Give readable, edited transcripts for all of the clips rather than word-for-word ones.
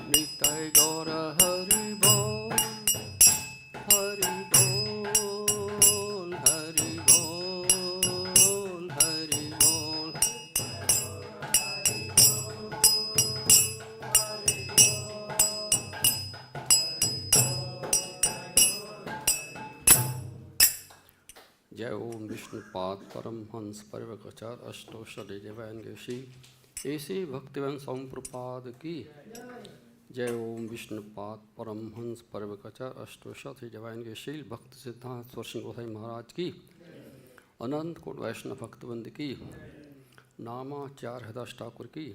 निताय गौर हरि बोल, हरि बोल, हरि बोल, हरि बोल। जय ओम विष्णुपाद परमहंस परिव्राजक अष्टोषधि जैवैनगेशी ऐसी भक्तिवन संप्रपाद की। जय ओम विष्णुपाद परमहंस परिव्राजक अष्टोषधि जैवैनगेशी भक्ति सिद्धांत स्वरसिंह गोसाई महाराज की। अनंत कोट वैष्णव भक्तवंद की। नामाचार्य हृदय ठाकुर की।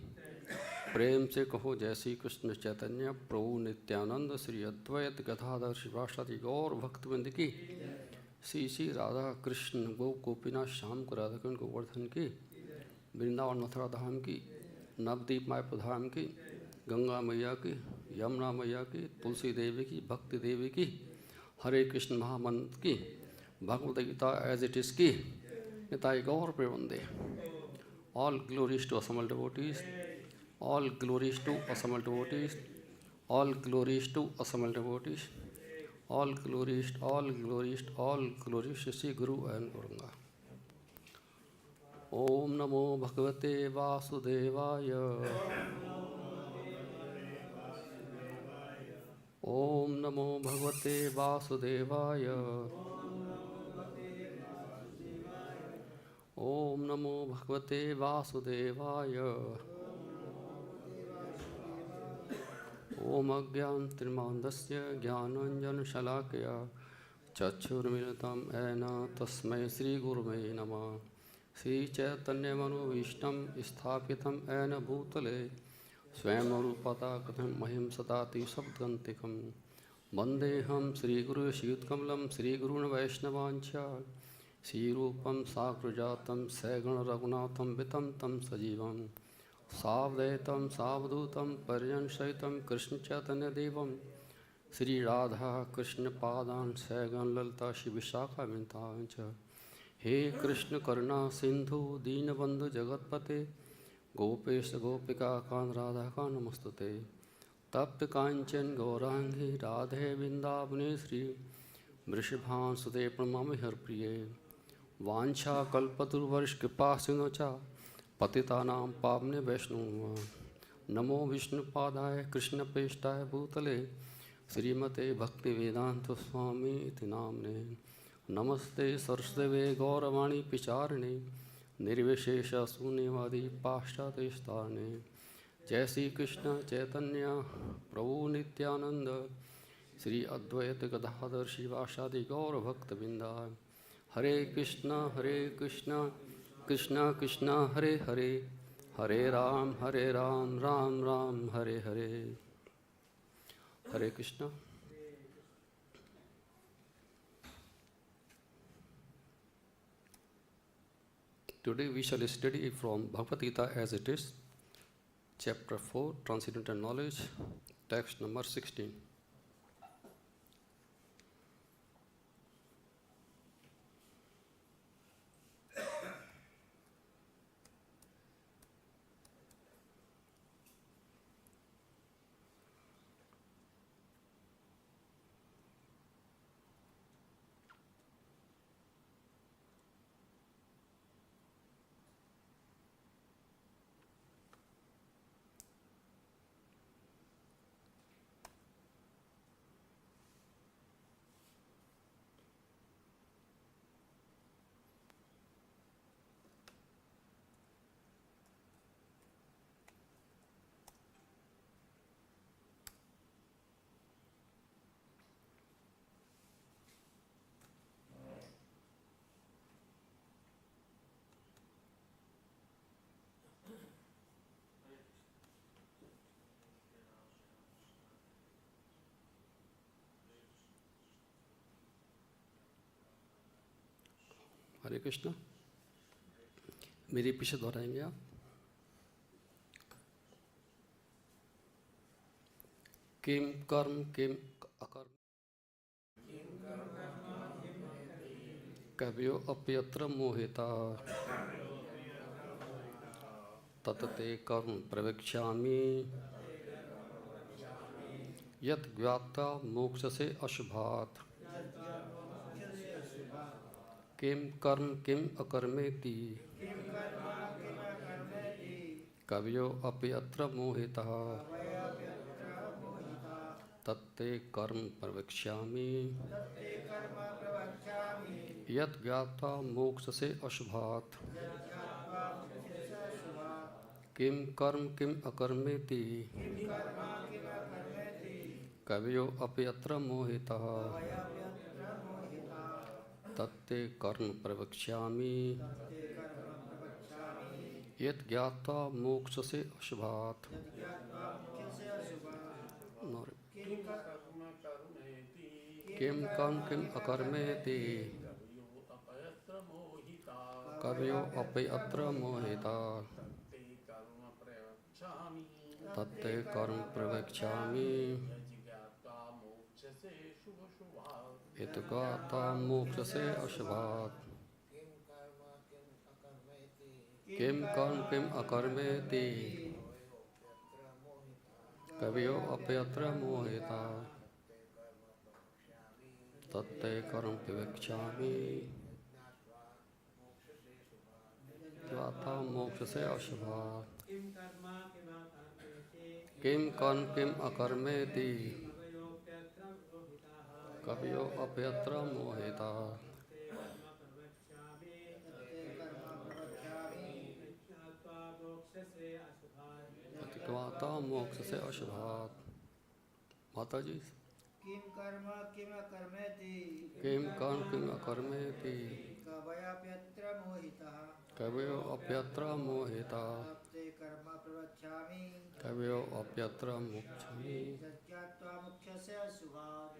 प्रेम से कहो जय श्री कृष्ण चैतन्य प्रभु नित्यानंद श्री अद्वैत गदाधर शिवासादि गौर भक्तवंद की। श्री श्री राधा कृष्ण गो गोपीनाथ श्याम को राधाकुंड गोवर्धन की। वृंदावन मथुरा धाम की। नवदीप मायपुर धाम की। गंगा मैया की, यमुना मैया की, तुलसी देवी की, भक्ति देवी की, हरे कृष्ण महामंत्र की, Bhagavad Gita as it is की। Nitai Gaur Premanande. All glories to assembled devotees, all glories to assembled devotees, all glories to assembled devotees, all glories, all glories, all glories Shri guru and गुरुंगा। ओम नमो भगवते वासुदेवाय, ओम नमो भगवते वासुदेवाय, ओम नमो भगवते वासुदेवाय। ओम अज्ञानतिमिरान्धस्य ज्ञानाञ्जनशलाकया चक्षुर्मिलितं येन तस्मै श्रीगुरुवे नमः। श्रीचैतन्यमनोभीष्टं स्थापितं येन भूतले स्वयं रूपता कथं महिं सदाति शब्दन्तिकं। वन्देऽहं श्रीगुरुश्रीयुतकमलं श्रीगुरून् वैष्णवांश्च श्रीरूपं साग्रजातं सगणरघुनाथं वितं तं सजीवं सावधैतं सावधूतं पर्यंसहितं कृष्णचैतन्यदेवं श्रीराधा कृष्णपादान् सगण ललिता श्रीविशाखान्वितां च। हे कृष्ण करुणा सिंधु दीनबंधु जगत्पते गोपेश गोपिकाकान्त राधाकान्त नमस्तुते। तप्त कांचन गौरांगी राधे वृंदावनेश्वरी वृषभानुसुते प्रणमामि हरप्रिये। वाञ्छाकल्पतरुर्भश्च कृपा सिन्धु च पतितानां पावने वैष्णव। नमो विष्णुपादाय कृष्णप्रेष्ठाय भूतले श्रीमते भक्तिवेदांत स्वामी इति नाम्ने। नमस्ते सरस्वती गौरवाणी पिचारिणे निर्विशेष शून्यवादी पाश्चात्यस्तारणे। जय श्री कृष्ण चैतन्य प्रभु नित्यानंद श्री अद्वैत गदाधर शिवासादि गौर भक्तवृंदा। हरे कृष्ण कृष्ण कृष्ण हरे हरे, हरे राम राम राम हरे हरे। हरे Krishna. Today we shall study from Bhagavad Gita as it is, chapter 4, Transcendental Knowledge, text number 16. हरे कृष्ण। मेरे पीछे दोहराएंगे आप। किम कर्म किम अकर्म कवयो अप्यत्र मोहिताः तत्ते कर्म प्रवक्ष्यामि यत् ज्ञात्वा मोक्ष्यसे अशुभात् किम कर्म किम अकर्मेति कवयो अपि अत्र मोहितः तत्ते कर्म प्रवक्ष्यामि यत् ज्ञात्वा मोक्ष्यसे अशुभात् किम कर्म किम अकर्मेति कवयो अपि अत्र मोहितः तत्ते कर्म प्रवक्ष्यामि यत् ज्ञात्वा मोक्ष्यसे अशुभात् किम कर्म किम अकर्मेति कवयो अपि अत्र मोहितः तत्ते कर्म प्रवक्ष्यामि यत् ज्ञात्वा मोक्ष्यसे अशुभात् किम कर्म किम अकर्मेति कवयो अपि अत्र मोहितः तत्ते कर्म प्रवक्ष्यामि ज्ञात्वा मोक्ष्यसे अशुभात् किम कर्म किम अकर्मेति कवयो अपि अत्र मोहितः ज्ञात्वा मोक्ष्यसे अशुभात्। माता जी किम कर्म किम अकर्मेति किम कर्म किम अकर्मेति कवयाप्यत्र मोहितः कवयो अप्यत्र मोहितः तत्ते कर्म प्रवक्ष्यामि कवयो अप्यत्र मोक्ष्यामि यज्ञात्वा मोक्ष्यसे अशुभात्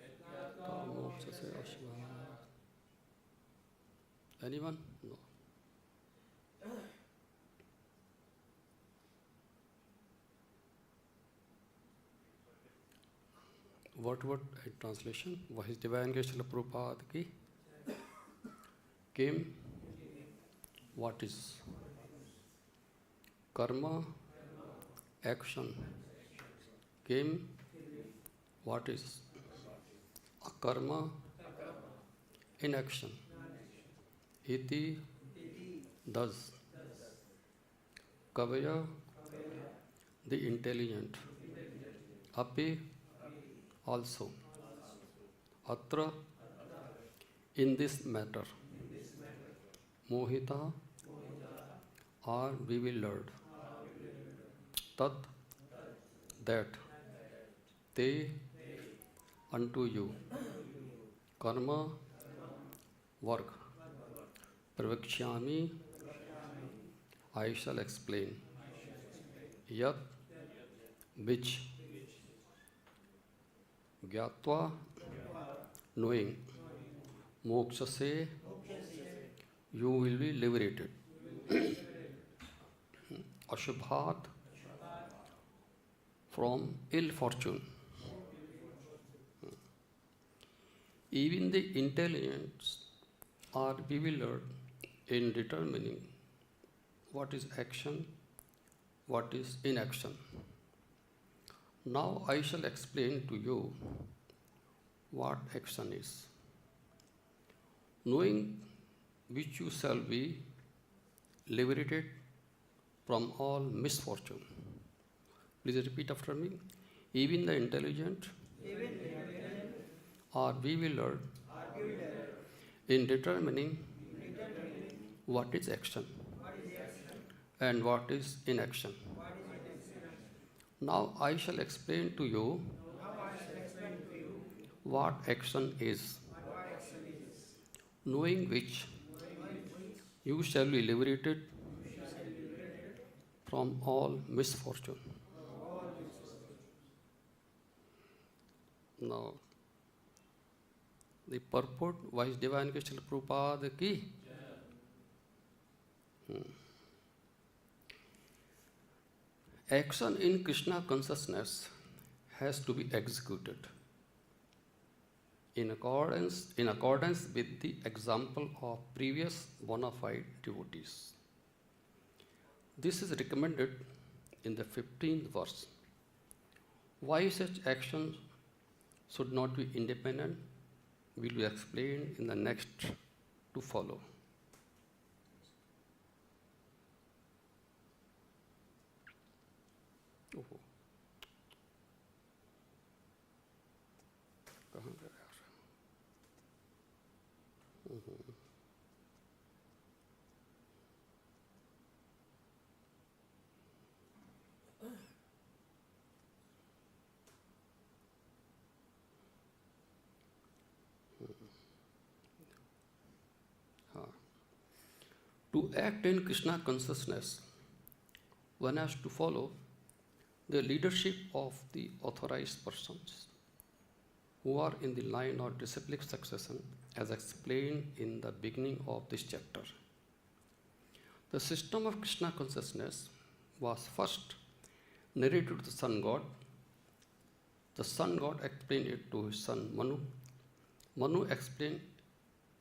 मोक्ष्यसे अशुभात्। Anyone? No. What translation? What is divine Kṛṣṇa Purport ki? Kim? What is? Karma? Action. Kim? What is? Akarma? Inaction. Iti? Thus. Kavaya? The intelligent. Api? Also. Atra? In this matter. Mohitāḥ? Are bewildered. Tat? That. Te? Unto you. Karma? Work. Pravakṣyāmi? I shall explain. Yat? Which? Jñātvā? Knowing. Mokṣyase? You will be liberated. Aśubhāt? From ill fortune. Even the intelligent are bewildered in determining what is action, what is inaction. Now I shall explain to you what action is. Knowing which you shall be liberated from all misfortune. Please repeat after me. Even the intelligent are bewildered in determining what is action and what is inaction. Now I shall explain to you what action is, knowing which you shall be liberated from all misfortune. Now, the purport, Vice Divine Kṛṣṇa Purport ki. Action in Kṛṣṇa consciousness has to be executed in accordance with the example of previous bona fide devotees. This is recommended in the 15th verse. Why such actions should not be independent will be explained in the next to follow. To act in Kṛṣṇa consciousness, one has to follow the leadership of the authorized persons who are in the line of disciplic succession as explained in the beginning of this chapter. The system of Kṛṣṇa consciousness was first narrated to the Sun God. The Sun God explained it to his son Manu. Manu explained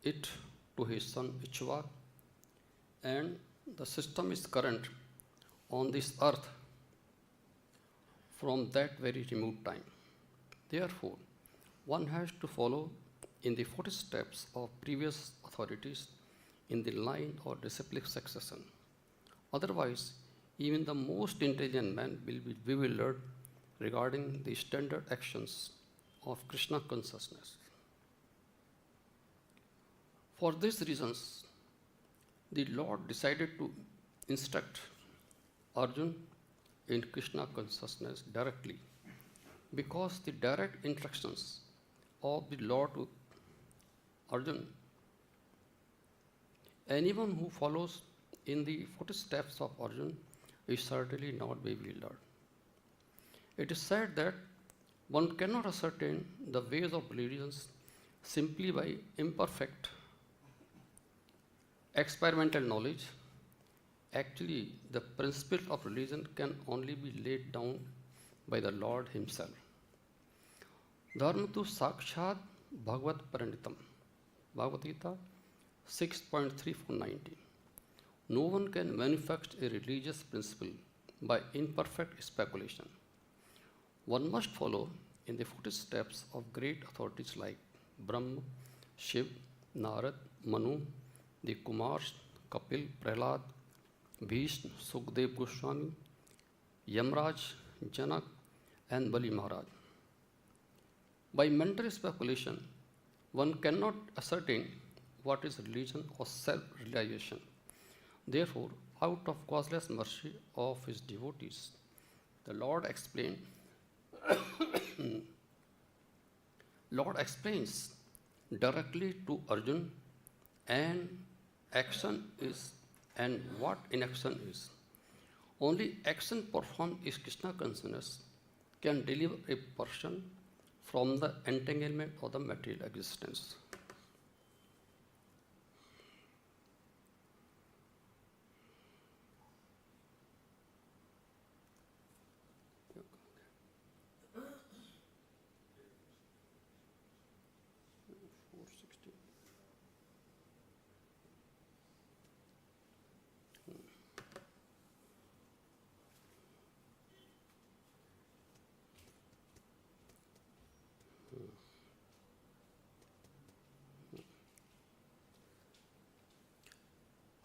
it to his son Icchavā, and the system is current on this earth from that very remote time. Therefore, one has to follow in the footsteps of previous authorities in the line of disciplic succession. Otherwise, even the most intelligent man will be bewildered regarding the standard actions of Kṛṣṇa consciousness. For these reasons, the Lord decided to instruct Arjuna in Kṛṣṇa consciousness directly, because the direct instructions of the Lord to Arjuna, anyone who follows in the footsteps of Arjuna is certainly not bewildered. It is said that one cannot ascertain the ways of religions simply by imperfect experimental knowledge. Actually, the principle of religion can only be laid down by the Lord Himself. Dharma tu śubhāt bhagavat paranitam. Bhagavad Gita 6.3-19. No one can manufacture a religious principle by imperfect speculation. One must follow in the footsteps of great authorities like Brahma, Shiv, Narad, Manu, the Kumars, Kapil, Prahlad, Bhishma, Sukdev Goswami, Yamraj, Janak, and Bali Maharaj. By mental speculation, one cannot ascertain what is religion or self-realization. Therefore, out of causeless mercy of His devotees, the Lord explains directly to Arjuna and action is and what inaction is. Only action performed in Kṛṣṇa consciousness can deliver a person from the entanglement of the material existence.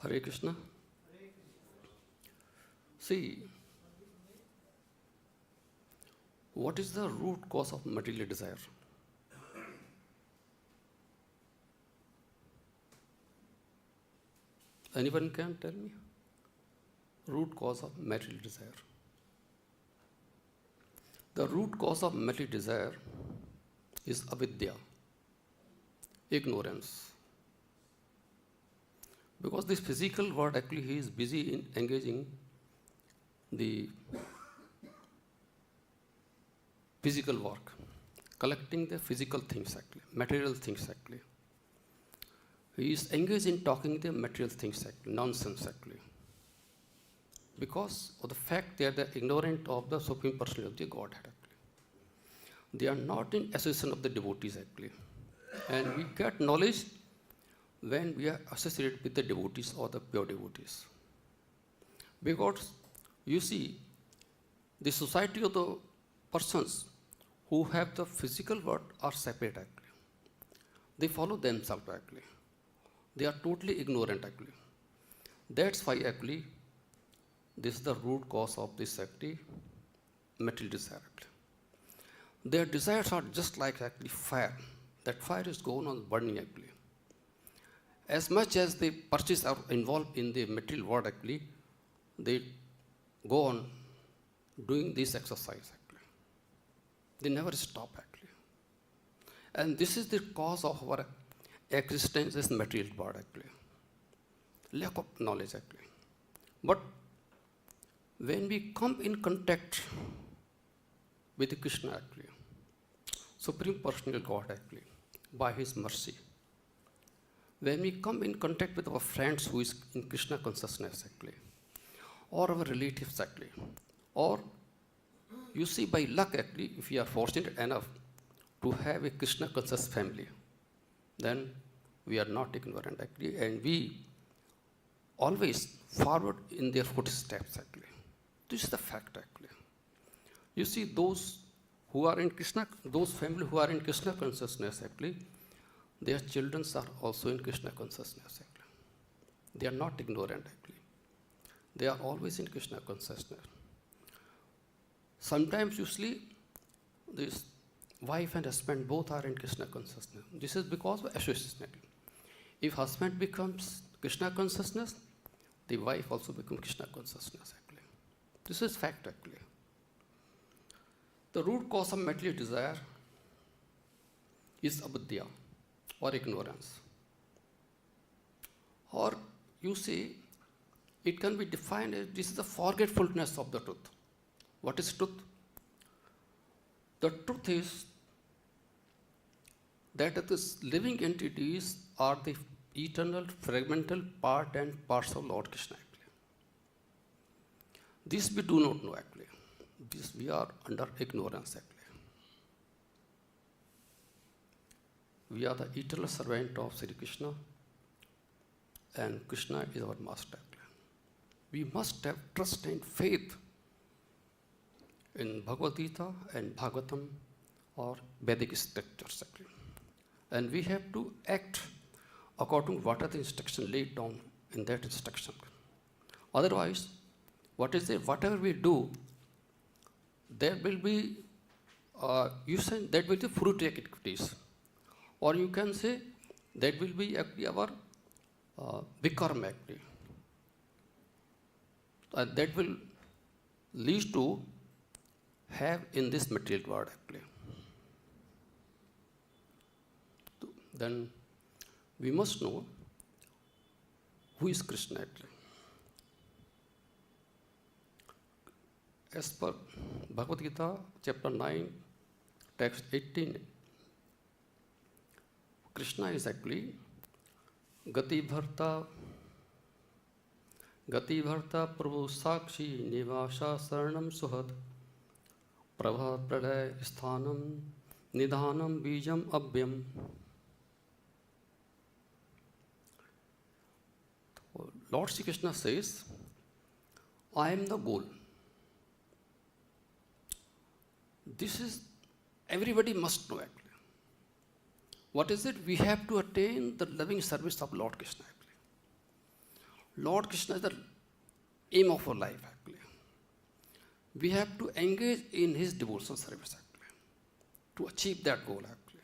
Hare Krishna. See, what is the root cause of material desire? Anyone can tell me? Root cause of material desire. The root cause of material desire is avidya, ignorance. Because this physical world, actually, he is busy in engaging the physical work, collecting the physical things, actually, material things, actually. He is engaged in talking the material things, actually, nonsense, actually. Because of the fact they are the ignorant of the Supreme Personality of the Godhead, actually. They are not in association of the devotees, actually. And we get knowledge when we are associated with the devotees or the pure devotees. Because you see, the society of the persons who have the physical world are separate actually. They follow themselves actually. They are totally ignorant actually. That's why actually this is the root cause of this actually material desire actually. Their desires are just like actually fire. That fire is going on burning actually. As much as the persons are involved in the material world actually, they go on doing this exercise actually. They never stop actually. And this is the cause of our existence as material world actually. Lack of knowledge actually. But when we come in contact with Kṛṣṇa actually, Supreme Personal God actually, by His mercy, when we come in contact with our friends who is in Kṛṣṇa consciousness actually, or our relatives actually, or you see by luck actually, if we are fortunate enough to have a Kṛṣṇa conscious family, then we are not ignorant actually, and we always forward in their footsteps actually. This is the fact actually. You see those who are in Kṛṣṇa, those family who are in Kṛṣṇa consciousness actually, their children are also in Kṛṣṇa consciousness actually. They are not ignorant actually. They are always in Kṛṣṇa consciousness. Sometimes usually this wife and husband both are in Kṛṣṇa consciousness. This is because of association. If husband becomes Kṛṣṇa consciousness, the wife also becomes Kṛṣṇa consciousness actually. This is fact actually. The root cause of material desire is avidya or ignorance. Or you see, it can be defined as this is the forgetfulness of the truth. What is truth? The truth is that these living entities are the eternal fragmental part and parcel of Lord Kṛṣṇa actually. This we do not know actually. This we are under ignorance actually. We are the eternal servant of Sri Kṛṣṇa, and Kṛṣṇa is our master actually. We must have trust and faith in Bhagavad Gita and Bhagavatam or Vedic scriptures actually. And we have to act according to what are the instructions laid down in that instruction. Otherwise, whatever we do, there will be, you say that will be fruitive activities. Or you can say that will be actually our akarma actually. That will lead to have in this material world actually. Then we must know who is Kṛṣṇa actually. As per Bhagavad Gita, chapter 9, text 18, Kṛṣṇa is actually Gati Bharta pravakṣyāmi nivāsa saranam śubhāt prabha pradaya sthanam nidhanam bijam abhyam. Lord Sri Kṛṣṇa says, I am the goal. This is, everybody must know actually. What is it? We have to attain the loving service of Lord Kṛṣṇa actually. Lord Kṛṣṇa is the aim of our life actually. We have to engage in His devotional service actually, to achieve that goal actually.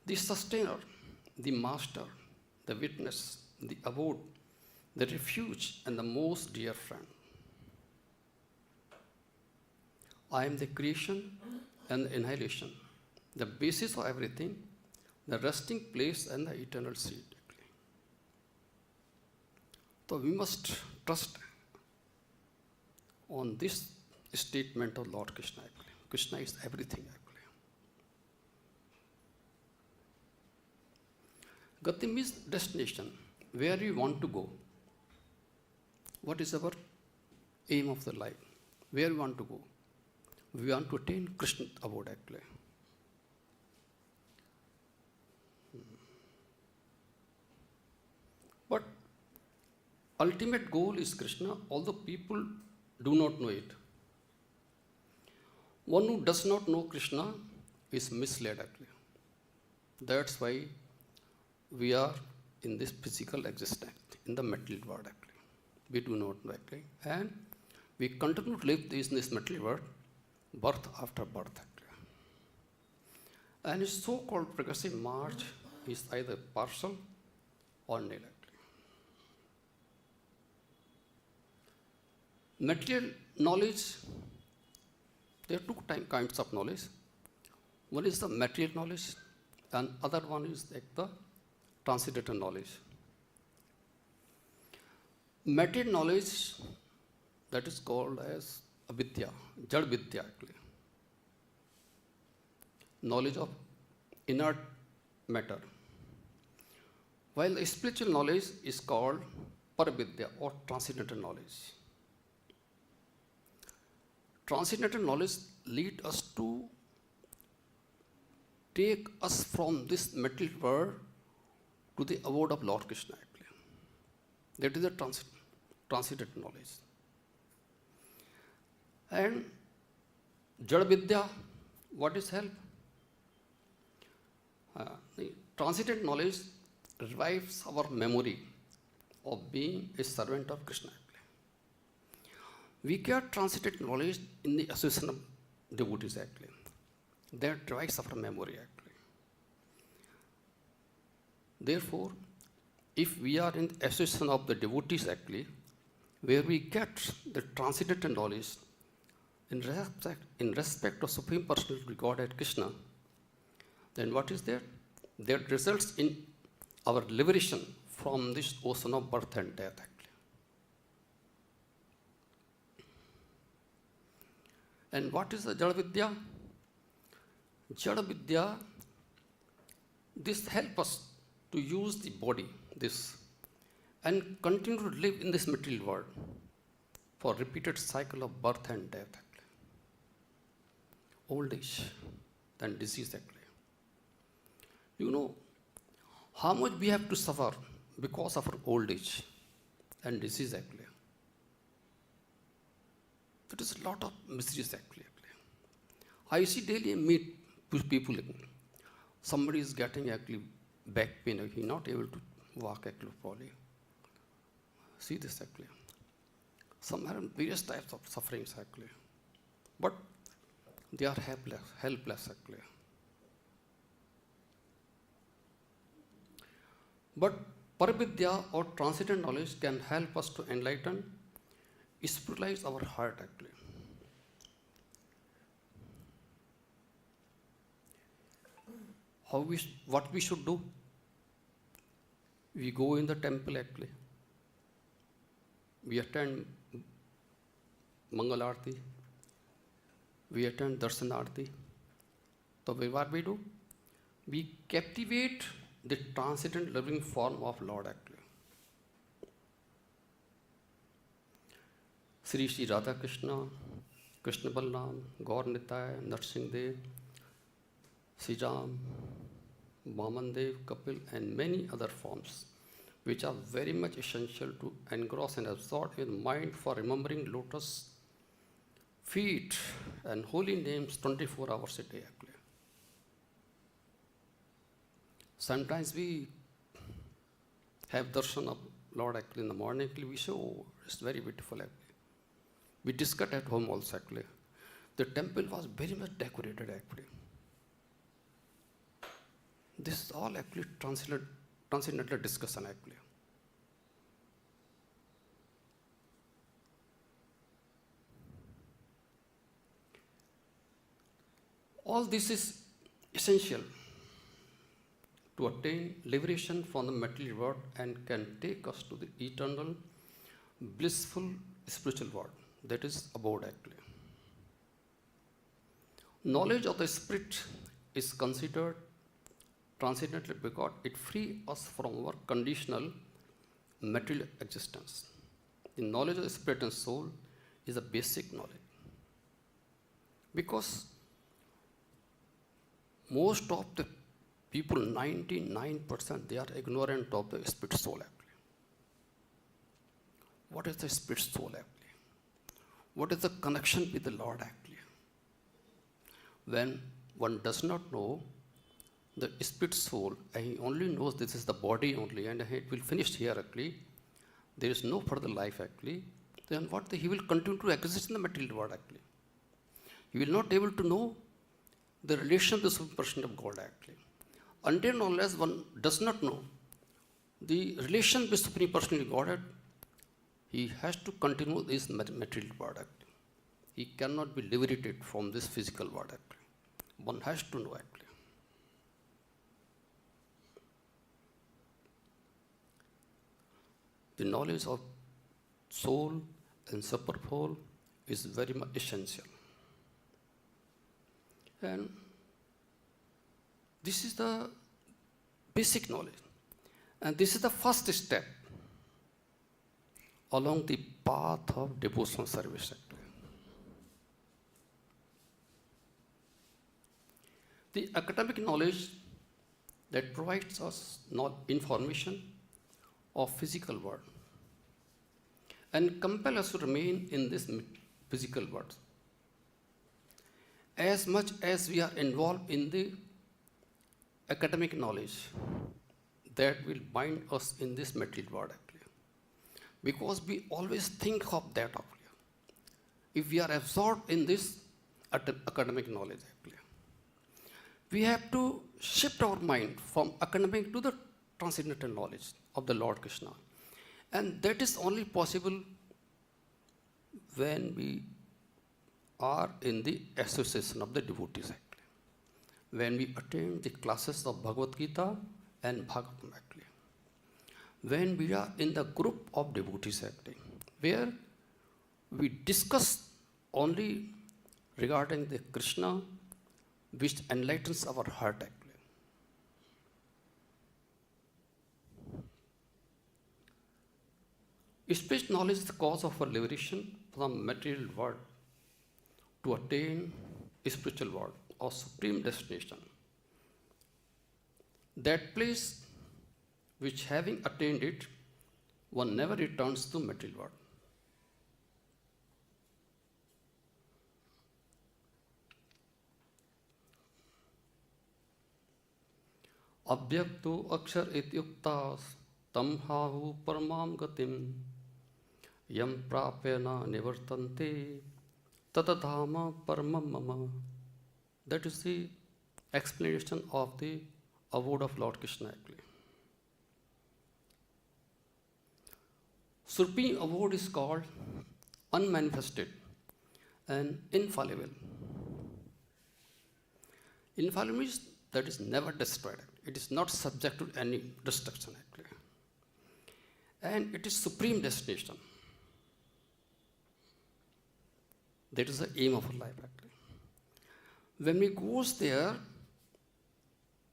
The sustainer, the master, the witness, the abode, the refuge, and the most dear friend. I am the creation and the annihilation, the basis of everything, the resting place and the eternal seed. So we must trust on this statement of Lord Kṛṣṇa actually. Kṛṣṇa is everything actually. Gati means destination, where we want to go. What is our aim of the life? Where we want to go? We want to attain Kṛṣṇa abode actually. But ultimate goal is Kṛṣṇa, although people do not know it. One who does not know Kṛṣṇa is misled actually. That's why we are in this physical existence, in the material world actually. We do not know actually. And we continue to live in this material world, birth after birth actually. And his so-called progressive march is either partial or nil actually. Material knowledge, there are two kinds of knowledge. One is the material knowledge, and other one is like the transcendental knowledge. Material knowledge, that is called as avidya, jad vidya actually. Knowledge of inert matter. While the spiritual knowledge is called paravidya or transcendental knowledge. Transcendental knowledge leads us to take us from this material world to the abode of Lord Kṛṣṇa actually. That is the transcendental knowledge. And Jada Vidya, what is help? The transcendental knowledge revives our memory of being a servant of Kṛṣṇa. We get transcendental knowledge in the association of devotees actually. That revives our memory actually. Therefore, if we are in the association of the devotees actually, where we get the transcendental knowledge in respect of Supreme Personality Godhead Kṛṣṇa, then what is there? That results in our liberation from this ocean of birth and death actually. And what is the Jada Vidya? Jada Vidya, this helps us to use the body, this, and continue to live in this material world for repeated cycle of birth and death actually. Old age, then disease actually. You know how much we have to suffer because of our old age and disease actually. There is a lot of miseries actually. I see daily meet people. Somebody is getting actually back pain. He not able to walk actually properly. See this actually. Some have various types of sufferings actually, but they are helpless actually. But Paravidya or transcendent knowledge can help us to enlighten, spiritualize our heart actually. What we should do? We go in the temple actually. We attend Mangal Arti. We attend Darshan Arti. So what we do? We captivate the transcendent living form of Lord actually. Sri Radha Kṛṣṇa, Krishna Balram, Gaur Nitai, Narsingh Dev, Sri Ram, Vaman Dev, Kapil, and many other forms, which are very much essential to engross and absorb in mind for remembering lotus feet and holy names 24 hours a day actually. Sometimes we have darshan of Lord actually in the morning actually. We say, oh, it's very beautiful actually. We discuss at home also actually. The temple was very much decorated actually. This is all actually transcendental discussion actually. All this is essential to attain liberation from the material world and can take us to the eternal, blissful spiritual world, that is abode actually. Knowledge of the spirit is considered transcendental because it frees us from our conditional material existence. The knowledge of the spirit and soul is a basic knowledge. Because most of the people, 99%, they are ignorant of the spirit soul actually. what is the spirit soul actually? What is the connection with the Lord actually? When one does not know the spirit soul, and he only knows this is the body only, and it will finish here actually, there is no further life actually, then he will continue to exist in the material world actually. He will not able to know the relation to the supreme person of God actually. Until and unless one does not know the relation with supreme person of Godhead, he has to continue this material world actually. He cannot be liberated from this physical world actually. One has to know actually. The knowledge of soul and supersoul is very much essential. And this is the basic knowledge. And this is the first step along the path of devotional service actually. The academic knowledge that provides us information of physical world and compel us to remain in this physical world. As much as we are involved in the academic knowledge, that will bind us in this material world actually. Because we always think of that actually. If we are absorbed in this academic knowledge actually, we have to shift our mind from academic to the transcendental knowledge of the Lord Kṛṣṇa. And that is only possible when we are in the association of the devotees actually. When we attend the classes of Bhagavad Gita and Bhagavatam actually. When we are in the group of devotees actually, where we discuss only regarding the Kṛṣṇa which enlightens our heart actually. Spiritual knowledge is the cause of our liberation from material world to attain spiritual world or supreme destination. That place which having attained it, one never returns to material world. Abhyakto akshar ityuktas tam hahu paramam gatim yam prapena nivartante tatadhama paramam mama. That is the explanation of the abode of Lord Kṛṣṇa actually. Supreme abode is called unmanifested and infallible. Infallible means that is never destroyed. It is not subject to any destruction actually. And it is supreme destination. That is the aim of our life actually. When we goes there,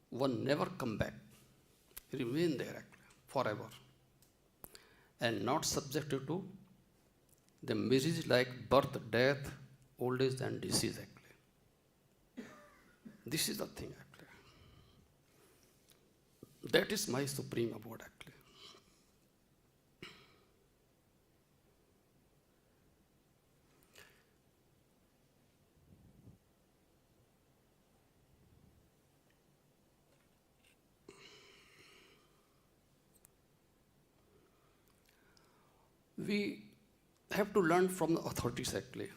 one never come back. Remain there actually, forever. And not subjected to the miseries like birth, death, old age and disease actually. This is the thing actually. That is my supreme abode actually. We have to learn from the authorities actually.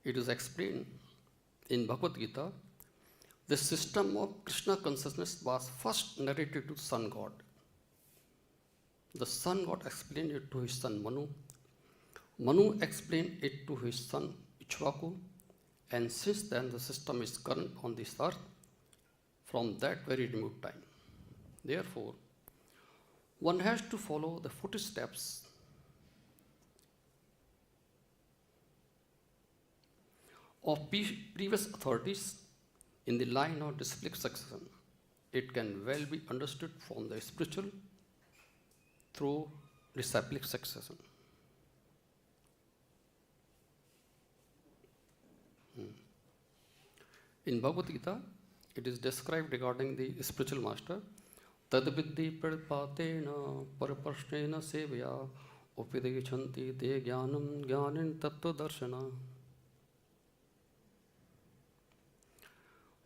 It is explained in Bhagavad Gita. The system of Kṛṣṇa consciousness was first narrated to Sun God. The Sun God explained it to his son Manu. Manu explained it to his son Ichvaku. And since then the system is current on this earth from that very remote time. Therefore, one has to follow the footsteps of previous authorities in the line of disciplic succession. It can well be understood from the spiritual through disciplic succession. In Bhagavad Gita, it is described regarding the spiritual master. Tadviddhi pradipatena paraprashnena sevaya Upidechanti te jnanam jnanin tattva darshana.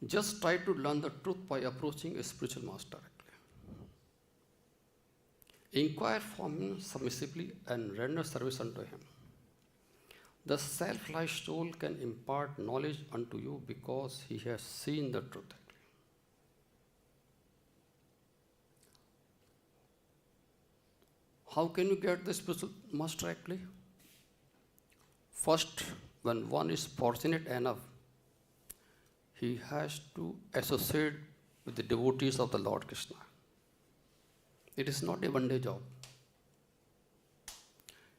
Just try to learn the truth by approaching a spiritual master. Inquire from him submissively and render service unto him. The self-life soul can impart knowledge unto you because he has seen the truth. How can you get the spiritual master actually? First, when one is fortunate enough, he has to associate with the devotees of the Lord Kṛṣṇa. It is not a one-day job.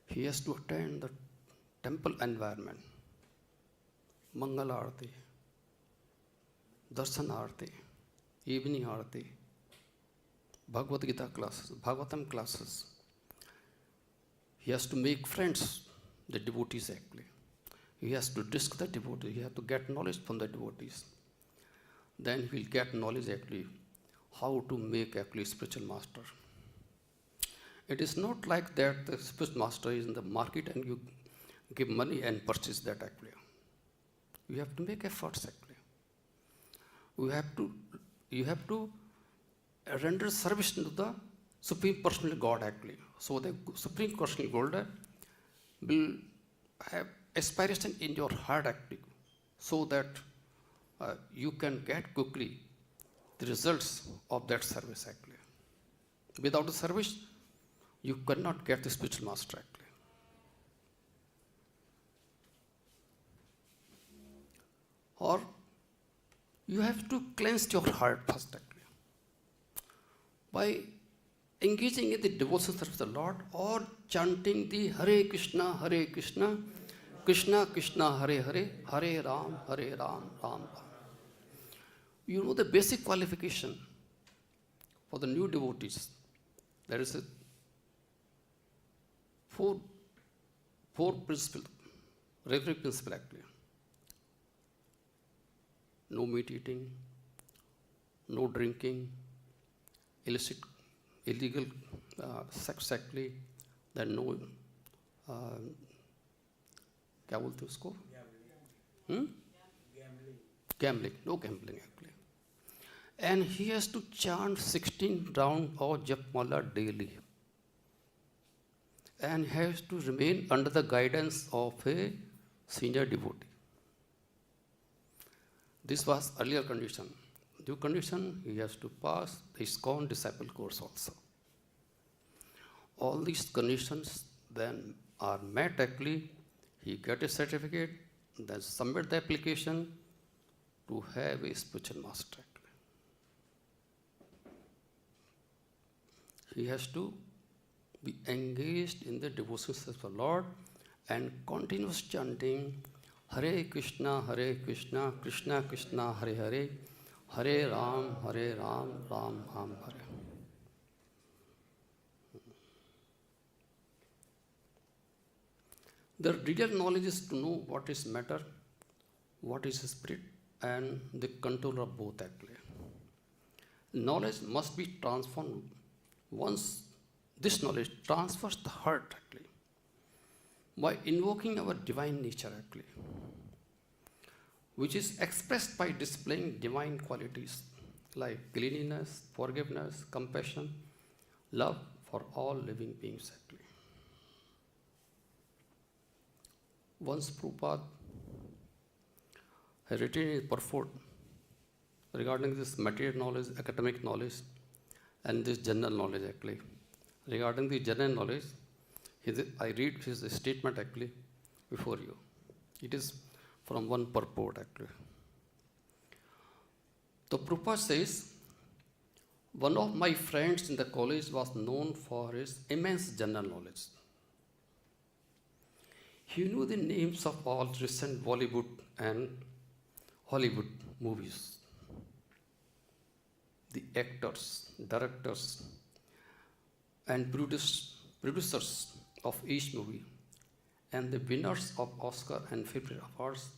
He has to attend the temple environment, Mangala Arati, Darshan Arati, Evening Arati, Bhagavad Gita classes, Bhagavatam classes. He has to make friends, the devotees actually. He has to discuss the devotees. He has to get knowledge from the devotees. Then he will get knowledge actually how to make actually spiritual master. It is not like that the spiritual master is in the market and you give money and purchase that actually. You have to make efforts actually. You have to render service to the Supreme Personal God actually. So the Supreme Personal God will have aspiration in your heart actually, so that you can get quickly the results of that service actually. Without the service, you cannot get the spiritual master actually. Or you have to cleanse your heart first actually. By engaging in the devotional service of the Lord or chanting the Hare Kṛṣṇa, Krishna Krishna, Hare Hare, Hare Ram, Ram Ram. You know the basic qualification for the new devotees. There is a four principles, regular principle actually. No meat eating, no drinking, illegal sex actually, then no क्या बोलते हैं उसको? Gambling, no gambling actually. And he has to chant 16 rounds of Japmala daily. And has to remain under the guidance of a senior devotee. This was earlier condition. New condition, he has to pass the ISKCON disciple course also. All these conditions then are met actually. He get a certificate, then submit the application to have a spiritual master. He has to be engaged in the devotional service of the Lord and continuous chanting Hare Kṛṣṇa, Krishna Krishna, Hare Hare, Hare Ram, Ram Ram, Hare. The real knowledge is to know what is matter, what is spirit, and the control of both actually. Knowledge must be transformed. Once this knowledge transfers the heart actually, by invoking our divine nature actually, which is expressed by displaying divine qualities like cleanliness, forgiveness, compassion, love for all living beings actually. Once Purport had written a purport regarding this material knowledge, academic knowledge, and this general knowledge actually. Regarding the general knowledge, I read his statement actually before you. It is from one purport actually. The purport says, one of my friends in the college was known for his immense general knowledge. He knew the names of all recent Bollywood and Hollywood movies, the actors, directors, and producers of each movie, and the winners of Oscar and Film Awards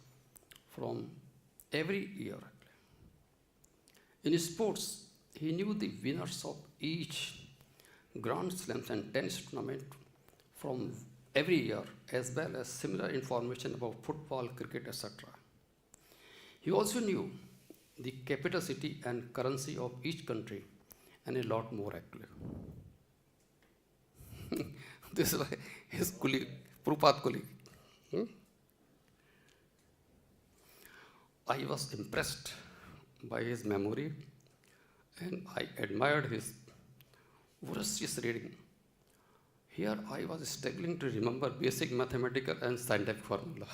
from every year. In sports, he knew the winners of each Grand Slams and tennis tournament from every year, as well as similar information about football, cricket, etc. He also knew the capital city and currency of each country, and a lot more actually. This is his colleague, Purport colleague. I was impressed by his memory, and I admired his voracious reading. Here I was struggling to remember basic mathematical and scientific formula.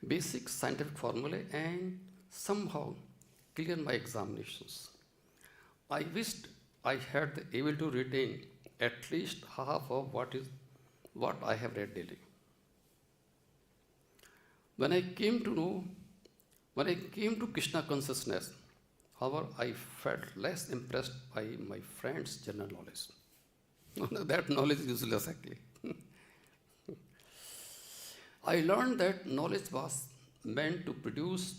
Basic scientific formula and somehow clear my examinations. I wished I had the able to retain at least half of what I have read daily. When I came to Kṛṣṇa consciousness, however, I felt less impressed by my friend's general knowledge. That knowledge is useless actually. I learned that knowledge was meant to produce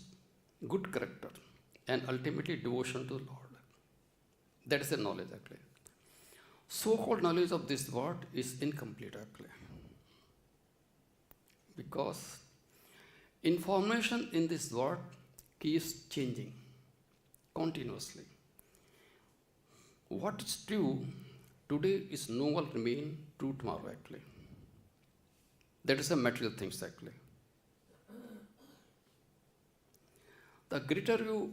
good character and ultimately devotion to the Lord. That is the knowledge actually. So-called knowledge of this word is incomplete actually. Because information in this word keeps changing continuously. What is true today is no will remain true tomorrow actually. That is the material things actually. The greater your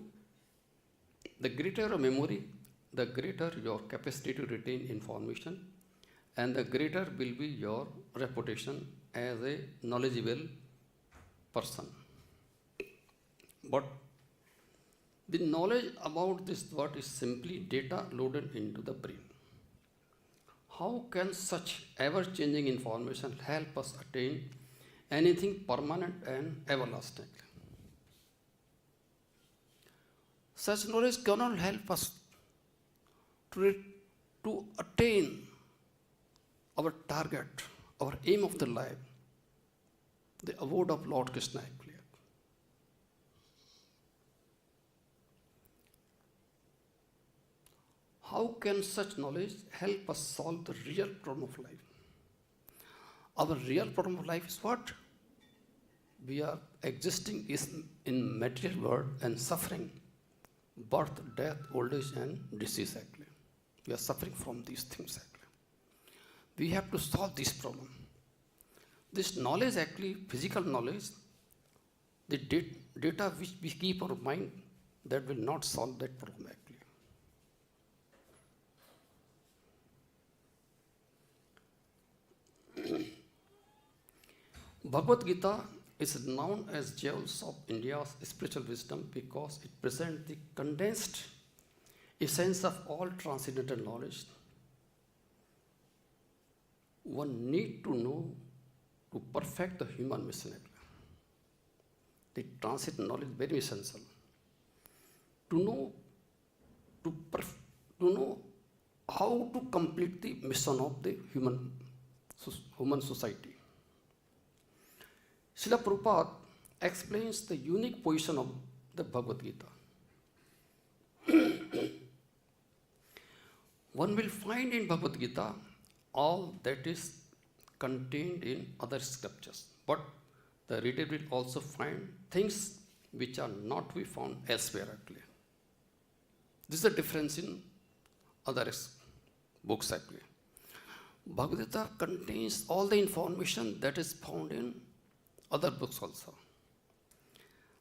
memory, the greater your capacity to retain information, and the greater will be your reputation as a knowledgeable person. But the knowledge about this word is simply data loaded into the brain. How can such ever-changing information help us attain anything permanent and everlasting? Such knowledge cannot help us to attain our target, our aim of the life, the abode of Lord Kṛṣṇa actually. How can such knowledge help us solve the real problem of life? Our real problem of life is what? We are existing in material world and suffering. Birth, death, old age and disease actually. We are suffering from these things actually. We have to solve this problem. This knowledge actually, physical knowledge, the data which we keep our mind, that will not solve that problem actually. Bhagavad Gita is known as jewels of India's spiritual wisdom because it presents the condensed essence of all transcendental knowledge one need to know to perfect the human mission. The transcendental knowledge is very essential. To know how to complete the mission of the human society. Srila Purport explains the unique position of the Bhagavad Gita. One will find in Bhagavad Gita all that is contained in other scriptures, but the reader will also find things which are not to be found elsewhere actually. This is the difference in other books actually. Bhagavad Gita contains all the information that is found in other books also.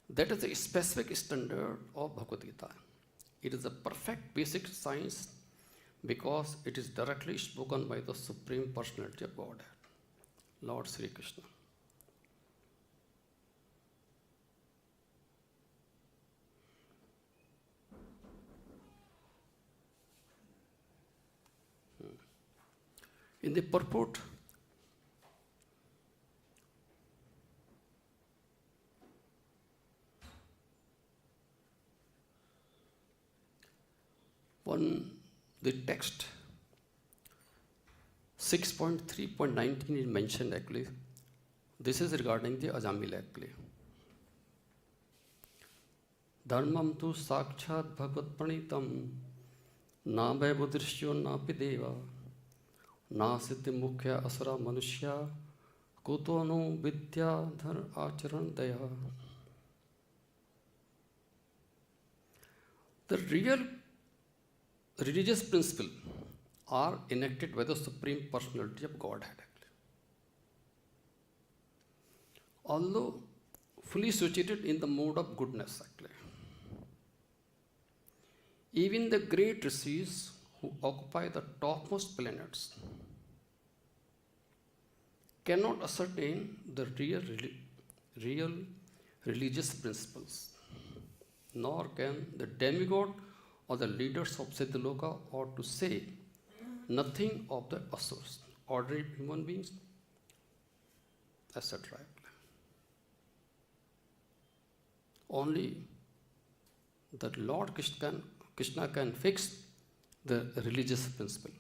That is the specific standard of Bhagavad Gita. It is a perfect basic science because it is directly spoken by the Supreme Personality of Godhead, Lord Sri Kṛṣṇa. In the purport, the text 6.3.19 is mentioned actually. This is regarding the Ajamil actually. Dharmam tu sakshat bhagavad pranitam Na vaibodrishyo na pideva, na siddhi mukhya asura manushya, kuto no vidya dhar acharan daya. The real religious principles are enacted by the Supreme Personality of Godhead. Although fully situated in the mode of goodness, actually. Even the great rishis who occupy the topmost planets cannot ascertain the real religious principles, nor can the demigod or the leaders of Siddhaloka, or to say nothing of the asurs, ordinary human beings, etc. Only the Lord Kṛṣṇa can fix the religious principle.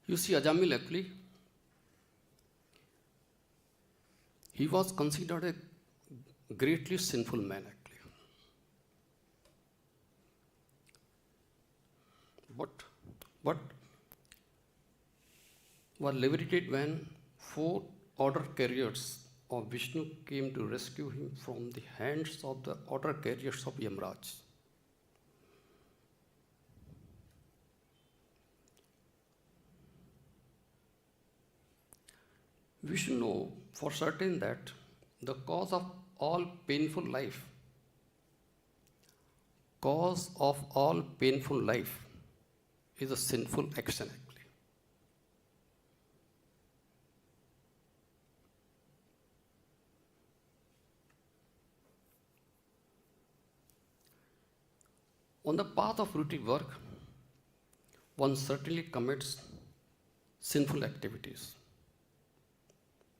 You see, Ajamil actually, he was considered a greatly sinful man actually. But was liberated when 4 order carriers of Vishnu came to rescue him from the hands of the order carriers of Yamraj. We should know for certain that the cause of all painful life is a sinful action actually. On the path of fruitive work, one certainly commits sinful activities.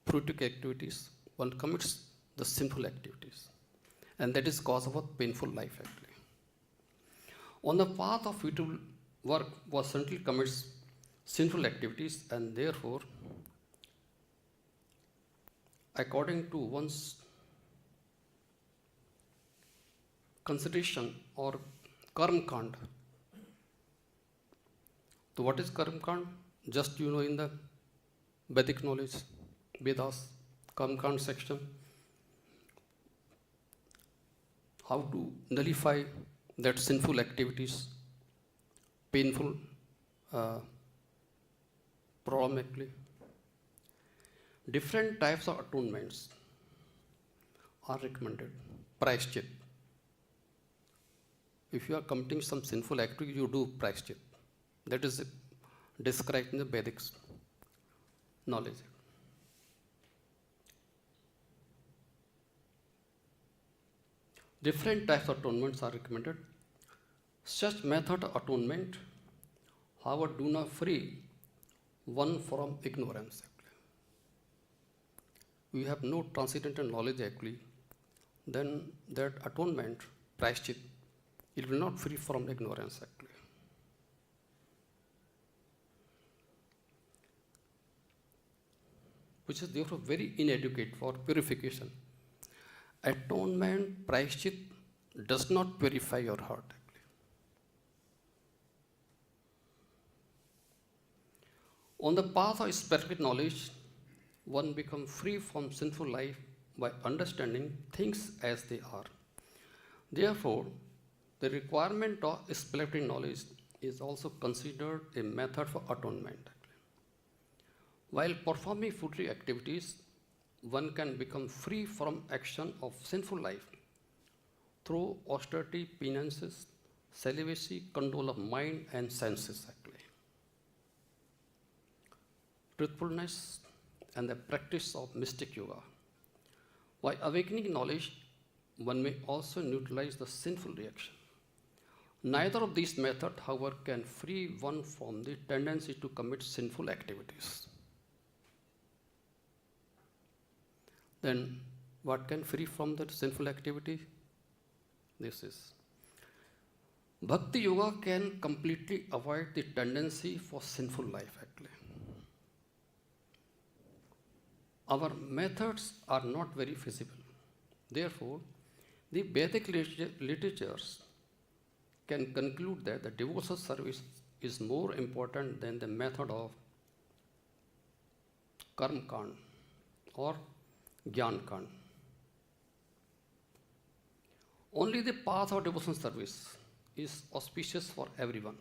Fruitive activities, one commits the sinful activities. And that is cause of a painful life actually. On the path of fruitive work, one certainly commits sinful activities, and therefore, according to one's consideration or karma kand. So what is karma kand? Just you know in the Vedic knowledge, Vedas, karma kand section, how to nullify that sinful activities, painful problem actually. Different types of atonements are recommended. Prayaśchit. If you are committing some sinful activity, you do prayaśchit. That is described in the Vedic knowledge. Different types of atonements are recommended. Such method of atonement, however, do not free one from ignorance. We have no transcendental knowledge actually, then that atonement, prayaśchit, it will not free from ignorance actually. Which is therefore very inadequate for purification. Atonement, prayaśchit, does not purify your heart actually. On the path of spiritual knowledge, one becomes free from sinful life by understanding things as they are. Therefore, the requirement of spiritual knowledge is also considered a method for atonement. While performing fruitful activities, one can become free from action of sinful life through austerity, penances, celibacy, control of mind and senses. Truthfulness and the practice of mystic yoga. By awakening knowledge, one may also neutralize the sinful reaction. Neither of these methods, however, can free one from the tendency to commit sinful activities. Then, what can free from the sinful activity? This is Bhakti Yoga can completely avoid the tendency for sinful life, actually. Our methods are not very feasible. Therefore, the Vedic literatures can conclude that the devotional service is more important than the method of karma or jnātvā. Only the path of devotional service is auspicious for everyone.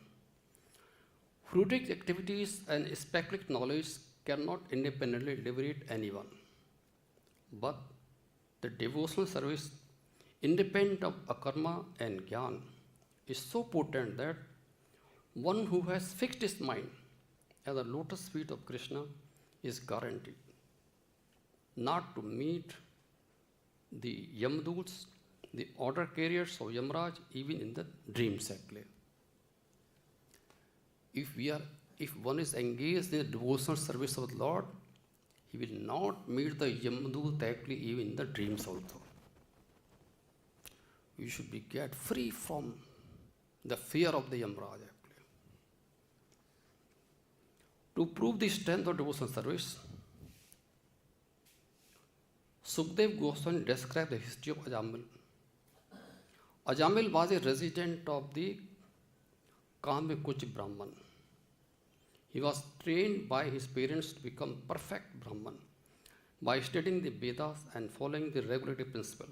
Fruitive activities and speculative knowledge cannot independently liberate anyone. But the devotional service, independent of akarma and jnāna, is so potent that one who has fixed his mind at the lotus feet of Kṛṣṇa is guaranteed not to meet the Yamaduts, the order carriers of Yamaraj, even in the dreams, actually. If one is engaged in the devotional service of the Lord, he will not meet the Yamadut actually even in the dreams also. You should be get free from the fear of the Yamaraj, actually. To prove the strength of devotional service, Sukdev Goswami described the history of Ajamil. Ajamil was a resident of the Kamekuch Brahman. He was trained by his parents to become perfect Brahman by studying the Vedas and following the regulative principle.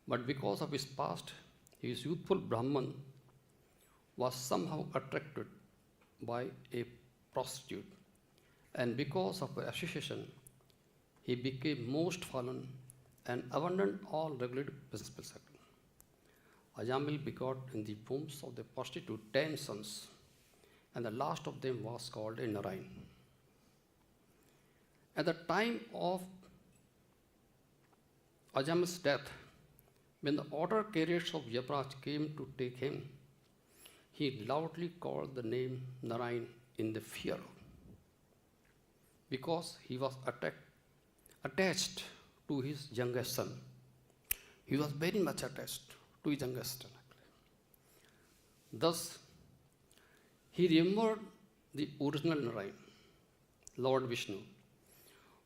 But because of his past, his youthful Brahman was somehow attracted by a prostitute, and because of association, he became most fallen and abandoned all regulative principles. Ajamil begot in the wombs of the prostitute 10 sons, and the last of them was called a Narayan. At the time of Ajamil's death, when the order carriers of Yamaraj came to take him, he loudly called the name Narayan in the fear, because he was attached to his youngest son. He was very much attached to his youngest son. Thus, he remembered the original Narayan, Lord Vishnu,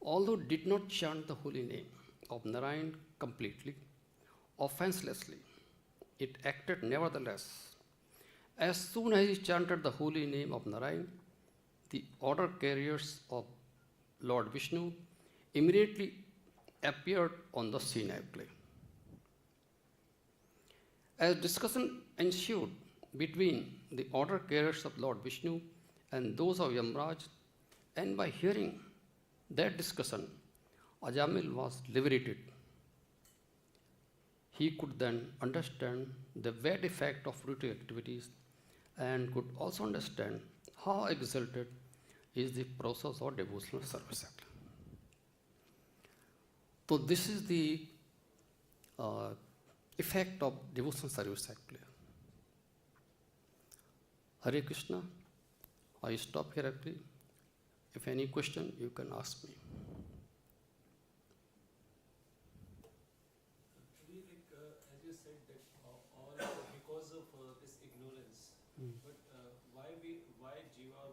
although did not chant the holy name of Narayan completely, offenselessly. It acted nevertheless. As soon as he chanted the holy name of Narayan, the order carriers of Lord Vishnu immediately appeared on the scene. As discussion ensued between the order carriers of Lord Vishnu and those of Yamaraj, and by hearing that discussion, Ajamil was liberated. He could then understand the bad effect of fruitive activities and could also understand how exalted is the process of devotional service. So this is the effect of devotional service, actually. Hare Krishna. I stop here, actually. If any question, you can ask me. Actually, as you said, that all because of this ignorance. But why we are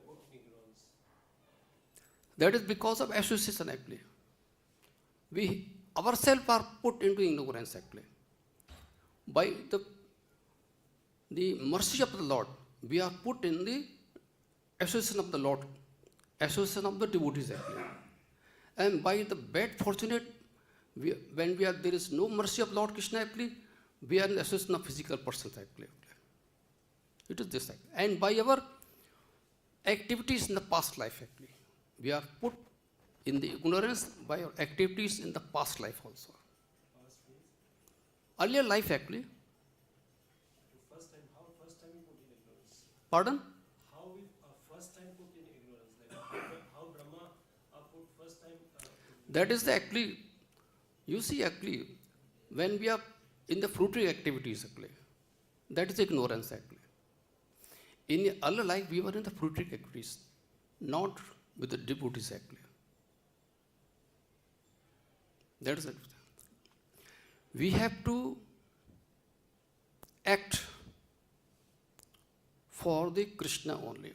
put in ignorance? That is because of association, actually. We ourselves are put into ignorance, actually. By the mercy of the Lord, we are put in the association of the Lord, association of the devotees actually. And by the bad fortunate, when we are, there is no mercy of Lord Krishna actually, we are in association of physical persons actually. It is this actually. And by our activities in the past life actually, we are put in the ignorance by our activities in the past life also. Earlier life actually. First time, how first time we put in ignorance? Pardon? How we first time put in ignorance? Like how Brahma put first time? That is the actually, you see actually, when we are in the fruitful activities actually, that is ignorance actually. In the earlier life, we were in the fruitful activities, not with the devotees actually. That is it. We have to act for the Kṛṣṇa only.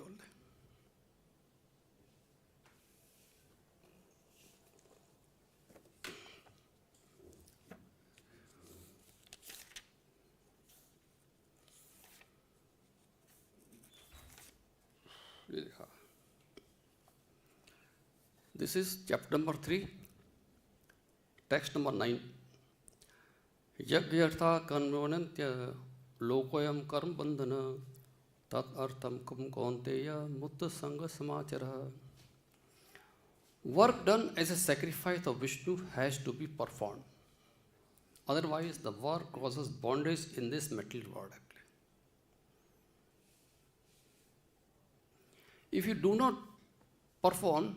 This is chapter number 3, text number 9. Yagyartha karmanantya lokoyam karm bandhana tat artham kum kaunteya mutta sangha samachara. Work done as a sacrifice of Vishnu has to be performed. Otherwise, the work causes bondage in this material world. Actually, if you do not perform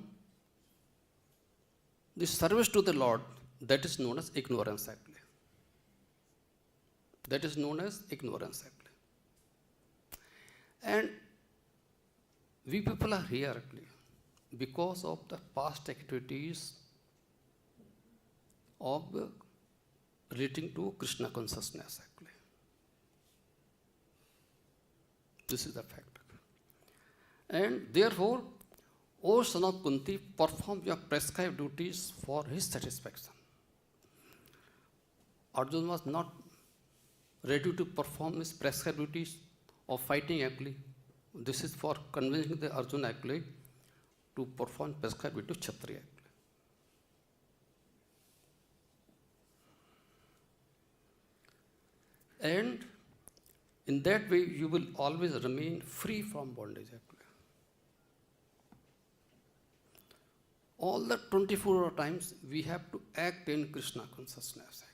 the service to the Lord, that is known as ignorance actually. That is known as ignorance actually. And we people are here actually because of the past activities of relating to Kṛṣṇa consciousness actually. This is the fact. And therefore, O son of Kunti, perform your prescribed duties for his satisfaction. Arjuna was not ready to perform his prescribed duties of fighting actually. This is for convincing the Arjuna actually to perform prescribed duty to Kshatriya actually. And in that way, you will always remain free from bondage actually. All the 24 times we have to act in Kṛṣṇa consciousness actually.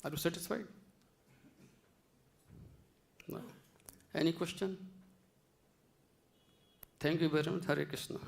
Are you satisfied? No. Any question? Thank you very much. Hare Krishna.